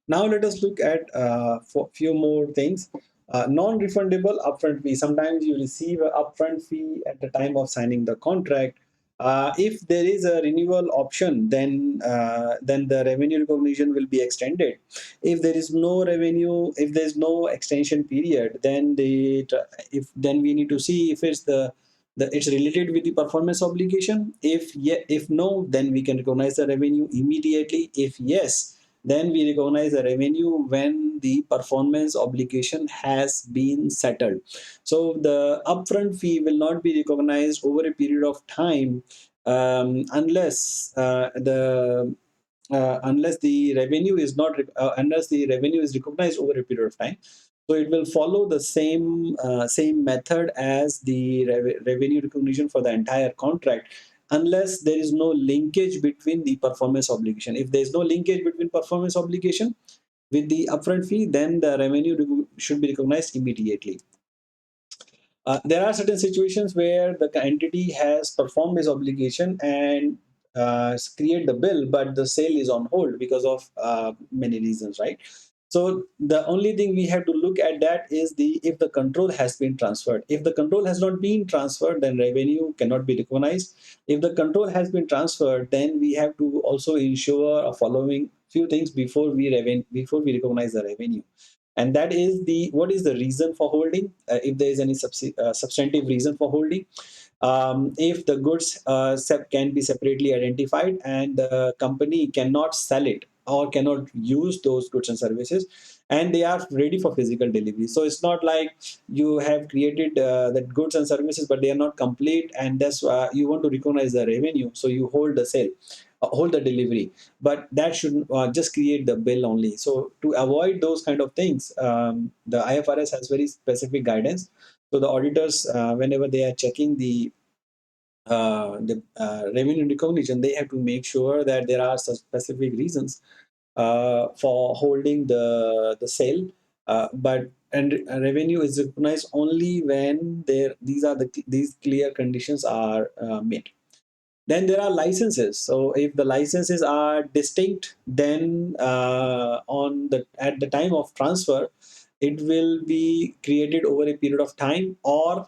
Now let us look at few more things. Non-refundable upfront fee. Sometimes you receive an upfront fee at the time of signing the contract. If there is a renewal option, then the revenue recognition will be extended. If there is no revenue, if there is no extension period, then then we need to see if it's related with the performance obligation. If no, then we can recognize the revenue immediately. If yes, then we recognize the revenue when the performance obligation has been settled. So the upfront fee will not be recognized over a period of time, unless the revenue is not unless the revenue is recognized over a period of time. So it will follow the same method as the revenue recognition for the entire contract, unless there is no linkage between the performance obligation. If there is no linkage between performance obligation with the upfront fee, then the revenue should be recognized immediately. There are certain situations where the entity has performed its obligation and create the bill, but the sale is on hold because of many reasons, right? So the only thing we have to look at that is the if the control has been transferred. If the control has not been transferred, then revenue cannot be recognized. If the control has been transferred, then we have to also ensure a following few things before we recognize the revenue, and that is the what is the reason for holding, if there is any substantive reason for holding, if the goods can be separately identified and the company cannot sell it or cannot use those goods and services, and they are ready for physical delivery. So it's not like you have created the goods and services but they are not complete, and that's you want to recognize the revenue, so you hold the sale, hold the delivery, but that should just create the bill only. So to avoid those kind of things, the IFRS has very specific guidance. So the auditors, whenever they are checking the revenue recognition, they have to make sure that there are such specific reasons for holding the sale, but and revenue is recognized only when these clear conditions are met. Then there are licenses. So if the licenses are distinct, then at the time of transfer, it will be created over a period of time or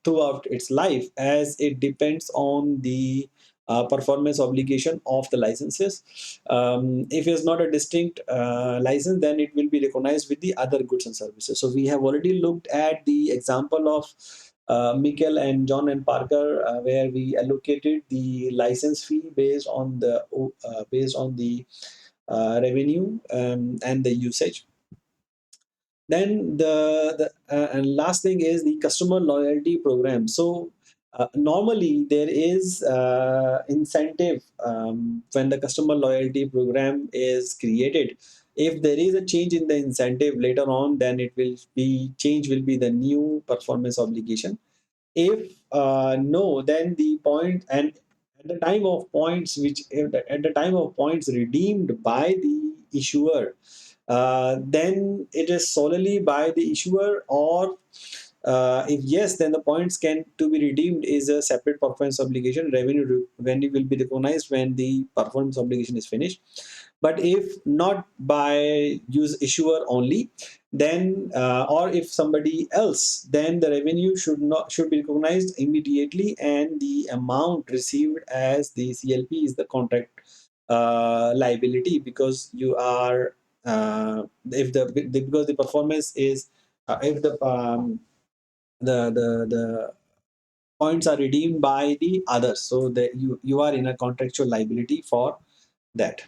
throughout its life, as it depends on the performance obligation of the licenses. If it's not a distinct license, then it will be recognized with the other goods and services. So we have already looked at the example of Mikkel and John and Parker, where we allocated the license fee based on the revenue and the usage. Then the and last thing is the customer loyalty program. So normally there is incentive when the customer loyalty program is created. If there is a change in the incentive later on, then change will be the new performance obligation. If no, then the point and at the time of points at the time of points redeemed by the issuer, then it is solely by the issuer, or if yes, then the points can to be redeemed is a separate performance obligation. Revenue will be recognized when the performance obligation is finished. But if not by use issuer only, then or if somebody else, then the revenue should be recognized immediately, and the amount received as the CLP is the contract liability, because you are if because the performance is if the points are redeemed by the others, so that you are in a contractual liability for that.